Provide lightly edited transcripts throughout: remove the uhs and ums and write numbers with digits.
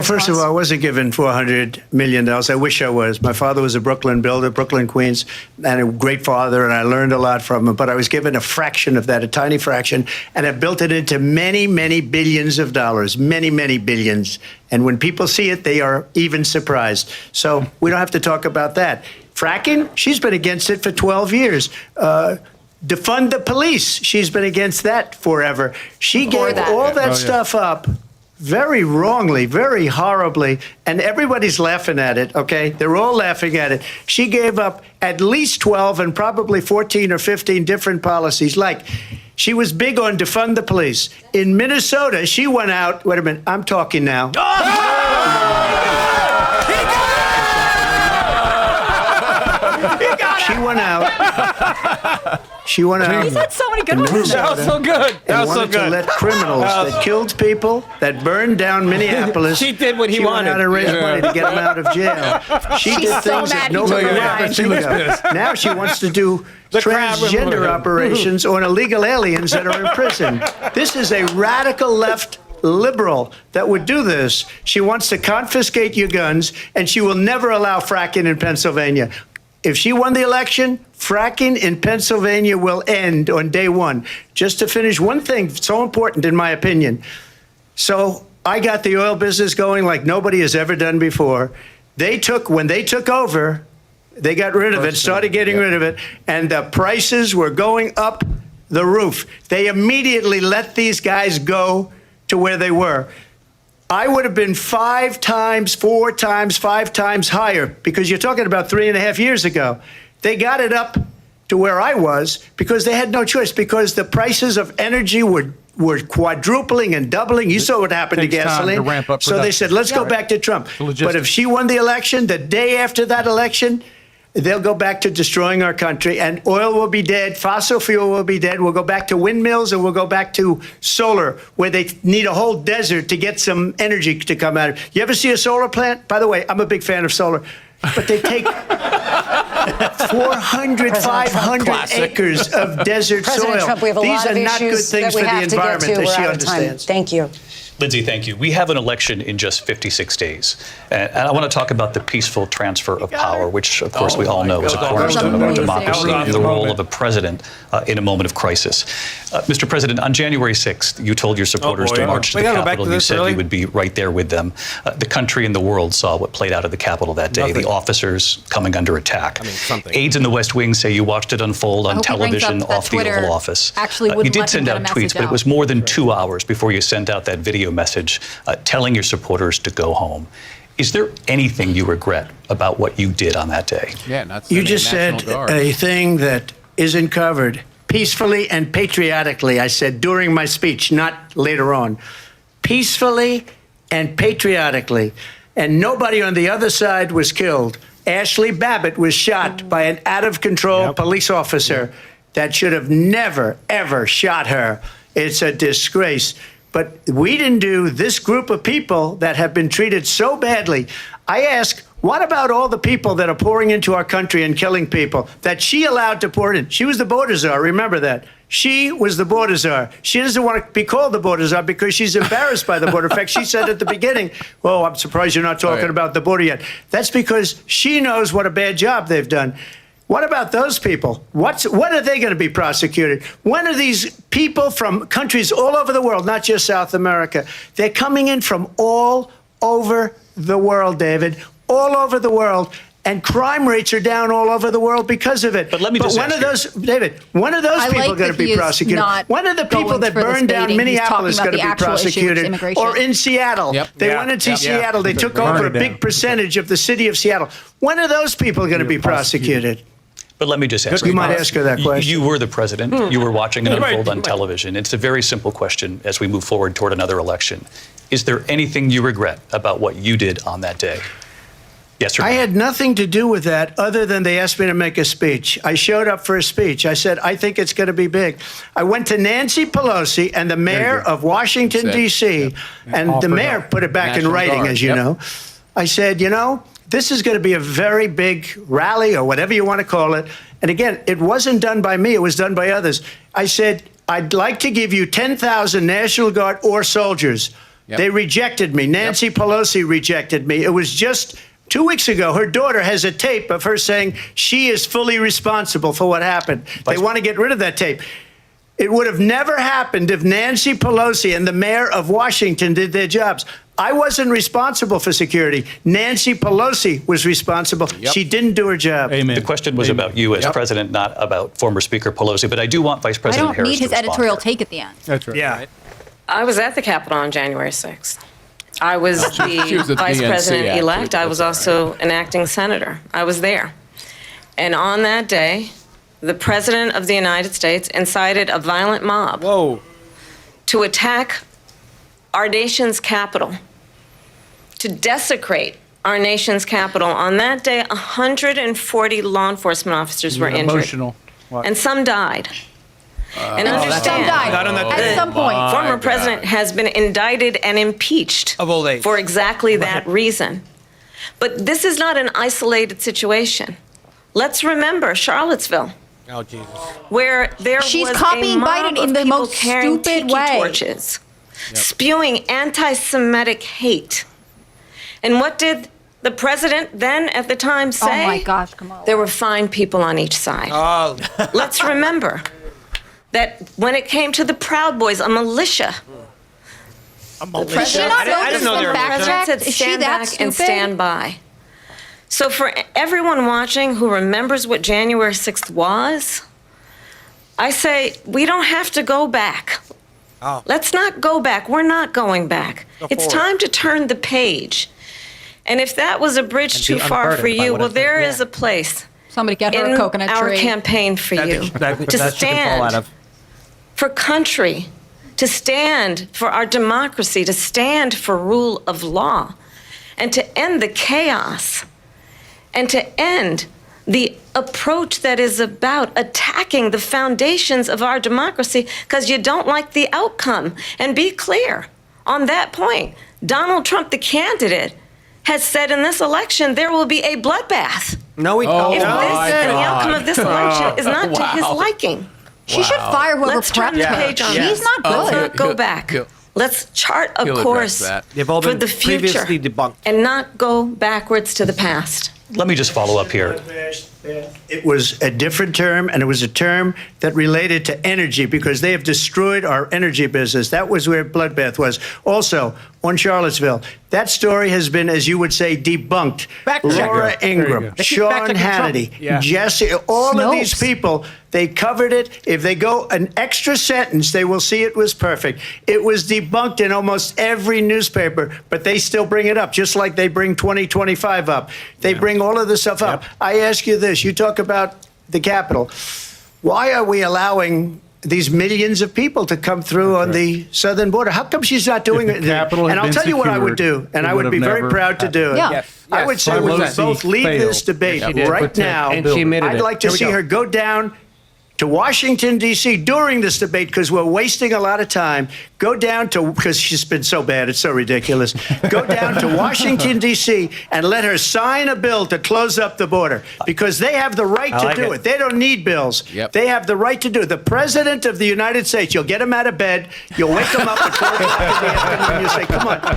first of all, I wasn't given $400 million. I wish I was. My father was a Brooklyn builder, Brooklyn, Queens, and a great father, and I learned a lot from him. But I was given a fraction of that, a tiny fraction, and I built it into many, many billions of dollars, many, many billions. And when people see it, they are even surprised. So we don't have to talk about that. Fracking, she's been against it for 12 years. Defund the police, she's been against that forever. She gave all that stuff up very wrongly, very horribly, and everybody's laughing at it, okay? They're all laughing at it. She gave up at least 12 and probably 14 or 15 different policies. Like, she was big on defund the police. In Minnesota, she went out, wait a minute, I'm talking now. She went out. He's had so many good ones. That was so good. That was so wanted to good. let criminals that killed people, that burned down Minneapolis. She did what he wanted. She went out and raised money to get them out of jail. She did so things that mad he nobody took would the ever think of. Now she wants to do crab transgender removal. operations on illegal aliens that are in prison. This is a radical left liberal that would do this. She wants to confiscate your guns, and she will never allow fracking in Pennsylvania. If she won the election, fracking in Pennsylvania will end on day one. Just to finish, one thing so important in my opinion. So I got the oil business going like nobody has ever done before. When they took over, they got rid of it, started getting rid of it, and the prices were going up the roof. They immediately let these guys go to where they were. I would have been 5 times, 4 times, 5 times higher, because you're talking about 3.5 years ago. They got it up to where I was because they had no choice, because the prices of energy were quadrupling and doubling. You saw what happened to gasoline. To ramp up so they said, let's go back to Trump. But if she won the election, the day after that election, they'll go back to destroying our country, and oil will be dead, fossil fuel will be dead. We'll go back to windmills, and we'll go back to solar, where they need a whole desert to get some energy to come out of it. You ever see a solar plant? By the way, I'm a big fan of solar, but they take 400, 500 acres of desert President soil. Trump, we have a These lot are of not good issues things that for we the have to get environment, to. as We're she out of time. understands. Thank you. Lindsay, thank you. We have an election in just 56 days. And I want to talk about the peaceful transfer of power, which, of course, we all know is a cornerstone of our democracy and the role of a president in a moment of crisis. Mr. President, on January 6th, you told your supporters to march to the Capitol. You said you would be right there with them. The country and the world saw what played out at the Capitol that day, the officers coming under attack. Aides in the West Wing say you watched it unfold on television off the Oval Office. Actually, you did send out tweets, but it was more than 2 hours before you sent out that video message telling your supporters to go home. Is there anything you regret about what you did on that day? Yeah, you just said a thing that isn't covered. Peacefully and patriotically, I said during my speech, not later on. Peacefully and patriotically. And nobody on the other side was killed. Ashley Babbitt was shot by an out-of-control police officer that should have never, ever shot her. It's a disgrace. But we didn't do this group of people that have been treated so badly. I ask, what about all the people that are pouring into our country and killing people that she allowed to pour in? She was the border czar, remember that. She was the border czar. She doesn't want to be called the border czar because she's embarrassed by the border. In fact, she said at the beginning, oh, I'm surprised you're not talking about the border yet. That's because she knows what a bad job they've done. What about those people? When are they going to be prosecuted? When are these people from countries all over the world, not just South America? They're coming in from all over the world, David, all over the world. And crime rates are down all over the world because of it. But let me just when are those, David, when are those people going to be prosecuted? When are the people that burned down Minneapolis going to be prosecuted? Or in Seattle? They went into Seattle. They took over a big percentage of the city of Seattle. When are those people going to be prosecuted? But let me just ask you. Might ask her that question. You were the president. You were watching it unfold on television. It's a very simple question as we move forward toward another election. Is there anything you regret about what you did on that day? Yes or no? I had nothing to do with that other than they asked me to make a speech. I showed up for a speech. I said, I think it's going to be big. I went to Nancy Pelosi and the mayor of Washington, D.C., and the mayor put it back in writing, as you know. I said, you know, this is going to be a very big rally or whatever you want to call it. And again, it wasn't done by me. It was done by others. I said, I'd like to give you 10,000 National Guard or soldiers They rejected me. Nancy Pelosi rejected me. It was just 2 weeks ago. Her daughter has a tape of her saying she is fully responsible for what happened. They want to get rid of that tape. It would have never happened if Nancy Pelosi and the mayor of Washington did their jobs. I wasn't responsible for security. Nancy Pelosi was responsible. She didn't do her job. Amen. The question was about you as president, not about former Speaker Pelosi. But I do want Vice I President don't Harris need to his respond editorial here. take at the end. That's right. Yeah. I was at the Capitol on January 6th. I was She was the at the vice DNC, president-elect. actually. I was also an acting senator. I was there. And on that day, the President of the United States incited a violent mob to attack our nation's capital, to desecrate our nation's capital. On that day, 140 law enforcement officers were injured. Emotional. And some died. And understand, Some died Not on that day. at some point. former president has been indicted and impeached Of old age. for exactly that reason. But this is not an isolated situation. Let's remember Charlottesville, Oh, Jesus. where there She's was copying a mob Biden of in the people most carrying stupid tiki way. torches, spewing anti-Semitic hate. And what did the president then at the time say? Oh my gosh, Kamala. There were fine people on each side. Let's remember that when it came to the Proud Boys, a militia, Does she not know I didn't this know is they were fact president checked? said, Is she stand that back stupid? and stand by. So for everyone watching who remembers what January 6th was, I say we don't have to go back. Let's not go back. We're not going back. It's time to turn the page. And if that was a bridge too far for you, well, there is a place Somebody get her in a coconut our tree. campaign for you to stand for country, to stand for our democracy, to stand for rule of law, and to end the chaos, and to end the approach that is about attacking the foundations of our democracy because you don't like the outcome. And be clear on that point. Donald Trump, the candidate, has said in this election there will be a bloodbath. No, we If don't. this and the outcome of this election is not to his liking. She should fire whoever Let's turn prepped the her. page on She's this. not Let's good. not go back. Let's chart a He'll address course that. They've all for been the future previously debunked. and not go backwards to the past. Let me just follow up here. It was a different term, and it was a term that related to energy because they have destroyed our energy business. That was where bloodbath was. Also, on Charlottesville, that story has been, as you would say, debunked. Fact checker. Laura There Ingraham, you go. Sean Fact checking Trump. Hannity, Yeah. Jesse, all of these Snopes. people, they covered it. If they go an extra sentence, they will see it was perfect. It was debunked in almost every newspaper, but they still bring it up, just like they bring 2025 up. They bring all of this stuff up. I ask you this. You talk about the Capitol. Why are we allowing these millions of people to come through on the southern border? How come she's not doing it? Capitol had And I'll been tell you what I would do, secured, and it I would would be have very never proud to do it. Yeah. Yes. I would say we would Pelosi both leave this failed. debate She did. right now. And she admitted I'd it. like to Here we see go. her go down to Washington, D.C. during this debate because we're wasting a lot of time. Go down to, because she's been so bad, it's so ridiculous. Go down to Washington, D.C. and let her sign a bill to close up the border because they have the right to like do it. it. They don't need bills. Yep. They have the right to do it. The President of the United States, you'll get him out of bed, you'll wake him up at 4 o'clock in the afternoon, you say,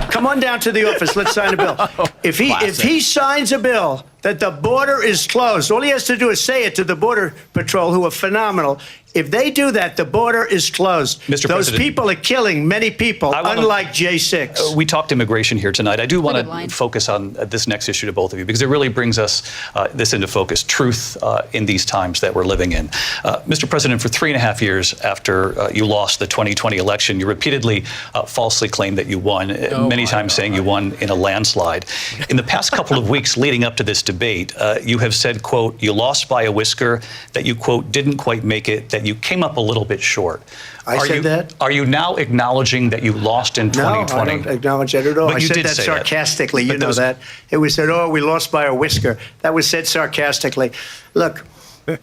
come on down to the office, let's sign a bill. If he signs a bill that the border is closed, all he has to do is say it to the Border Patrol, who are phenomenal. If they do that, the border is closed. Mr. Those President, people are killing many people, I wanna- unlike J6. We talked immigration here tonight. I do want good to line. focus on this next issue to both of you because it really brings us this into focus, truth in these times that we're living in. Mr. President, for 3.5 years after you lost the 2020 election, you repeatedly falsely claimed that you won, many times saying you won in a landslide. In the past couple of weeks leading up to this debate, you have said, quote, you lost by a whisker, that you, quote, didn't quite make it, that you came up a little bit short. I said that? Are you now acknowledging that you lost in 2020? No, I don't acknowledge that at all. But I you said did that say that. sarcastically. You But know those- that. It was said, oh, we lost by a whisker. That was said sarcastically. Look,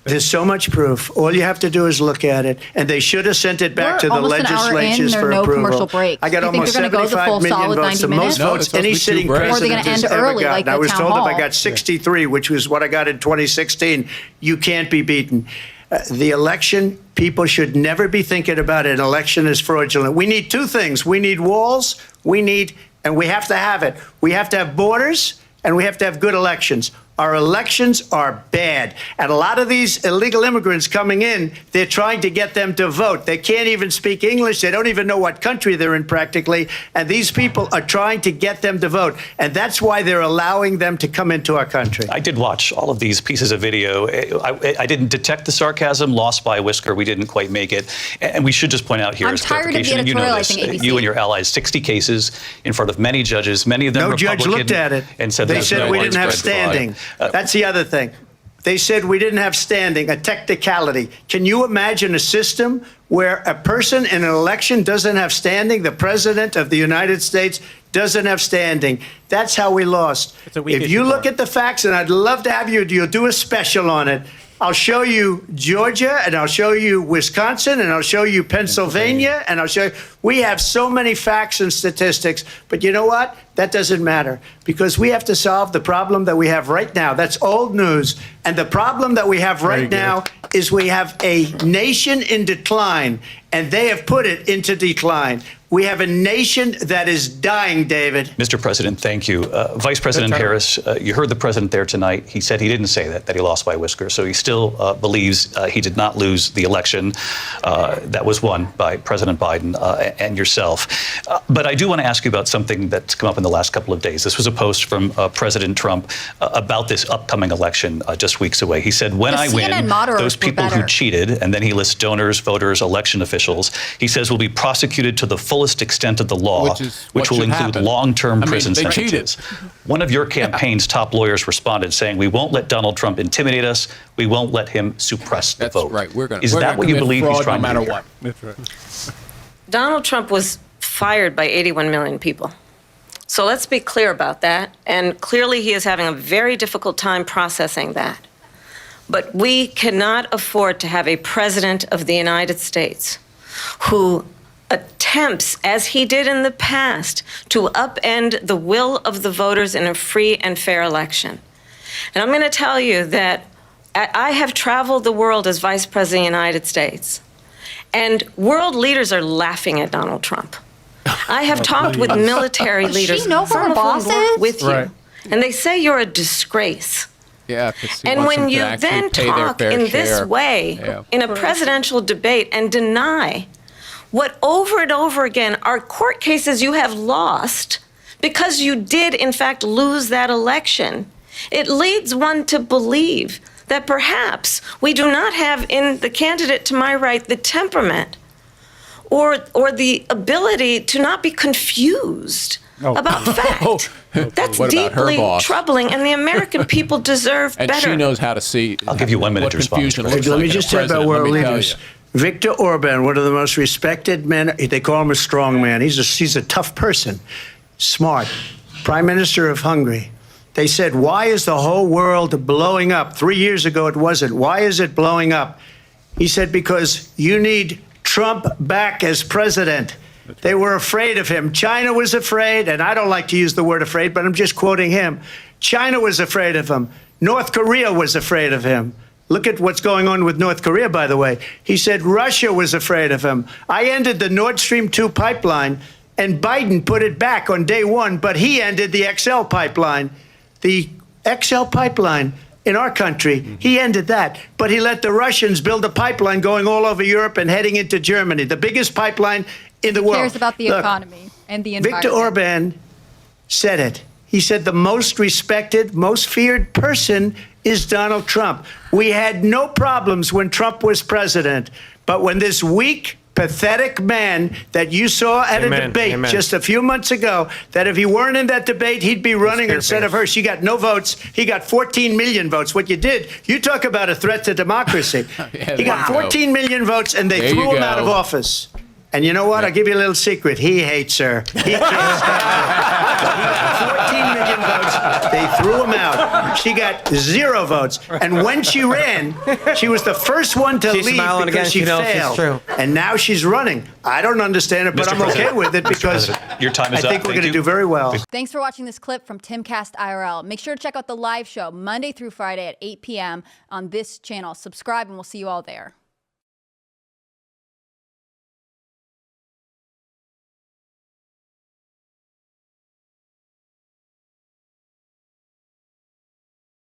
there's so much proof. All you have to do is look at it. And they should have sent it back We're to the almost an hour in, legislatures there for are no approval. commercial breaks. I got Do you think almost they're gonna go the 75 full million solid votes, the 90 most minutes? No, votes it's supposed any to be sitting 2 breaks. Or are they president gonna has end ever early, gotten. like the I was town told if I hall? got 63, which was what I got in 2016, you can't be beaten. The election, people should never be thinking about an election as fraudulent. We need two things. We need walls. And we have to have it. We have to have borders, and we have to have good elections. Our elections are bad. And a lot of these illegal immigrants coming in, they're trying to get them to vote. They can't even speak English. They don't even know what country they're in practically. And these people are trying to get them to vote. And that's why they're allowing them to come into our country. I did watch all of these pieces of video. I didn't detect the sarcasm, lost by a whisker. We didn't quite make it. And we should just point out here I'm as tired of the clarification, and you know editorializing this, ABC. you and your allies, 60 cases in front of many judges, many of them No Republican. judge looked at it. And said they there's said no we didn't have widespread fraud. standing. That's the other thing. They said we didn't have standing, a technicality. Can you imagine a system where a person in an election doesn't have standing? The president of the United States doesn't have standing. That's how we lost. If you look at the facts, and I'd love to have you'll do a special on it. I'll show you Georgia, and I'll show you Wisconsin, and I'll show you Pennsylvania, and I'll show you. We have so many facts and statistics, but you know what? That doesn't matter, because we have to solve the problem that we have right now. That's old news. And the problem that we have right now is we have a nation in decline, and they have put it into decline. We have a nation that is dying, David. Mr. President, thank you. Vice President Harris, you heard the president there tonight. He said he didn't say that he lost by a whisker. So he still believes he did not lose the election that was won by President Biden and yourself. But I do want to ask you about something that's come up in the last couple of days. This was a post from President Trump about this upcoming election just weeks away. He said, when I win, those people who cheated, and then he lists donors, voters, election officials, he says will be prosecuted to the fullest extent of the law, which will include long-term prison sentences. One of your campaign's top lawyers responded saying, we won't let Donald Trump intimidate us. We won't let him suppress the vote. Right. Is that what you believe he's trying to do? What. That's right. Donald Trump was fired by 81 million people. So let's be clear about that. And clearly he is having a very difficult time processing that. But we cannot afford to have a president of the United States who attempts, as he did in the past, to upend the will of the voters in a free and fair election. And I'm going to tell you that I have traveled the world as Vice President of the United States, and world leaders are laughing at Donald Trump. I have talked with military leaders, Does she know who her some of boss whom work is? with Right. you, and they say you're a disgrace. Yeah, 'cause he And wants when them to you actually then pay their talk fair in this share. way Yeah. in a presidential debate and deny what over and over again are court cases you have lost because you did in fact lose that election, it leads one to believe that perhaps we do not have in the candidate to my right the temperament or the ability to not be confused about fact. That's What about her deeply boss? troubling, and the American people deserve And better. she knows how to see. I'll give you 1 minute what to respond, confusion Mr. looks Let me like in a just talk about president, world let me tell leaders. you. Viktor Orban, one of the most respected men, they call him a strong man. He's a tough person, smart. Prime Minister of Hungary. They said, why is the whole world blowing up? 3 years ago it wasn't. Why is it blowing up? He said, because you need Trump back as president. They were afraid of him. China was afraid, and I don't like to use the word afraid, but I'm just quoting him. China was afraid of him. North Korea was afraid of him. Look at what's going on with North Korea, by the way. He said Russia was afraid of him. I ended the Nord Stream 2 pipeline, and Biden put it back on day one, but he ended the XL pipeline. The XL pipeline in our country, he ended that. But he let the Russians build a pipeline going all over Europe and heading into Germany, the biggest pipeline in the world. Cares about the Look, economy and the environment. Viktor Orban said it. He said the most respected, most feared person is Donald Trump. We had no problems when Trump was president, but when this weak, pathetic man that you saw at a debate just a few months ago, that if he weren't in that debate, he'd be running instead of her. She got no votes. He got 14 million votes. What you did, you talk about a threat to democracy. He got 14 million votes, and they threw him out of office. And you know what? I'll give you a little secret. He hates her. He can't stand her. He got 14 million votes. They threw him out. She got 0 votes. And when she ran, she was the first one to She's leave smiling because again. she She knows it's failed. true. And now she's running. I don't understand it, but Mr. I'm okay President. with it Mr. because President, your time is I up. think we're Thank going to you. do very well. Thanks for watching this clip from Timcast IRL. Make sure to check out the live show Monday through Friday at 8 p.m. on this channel. Subscribe, and we'll see you all there.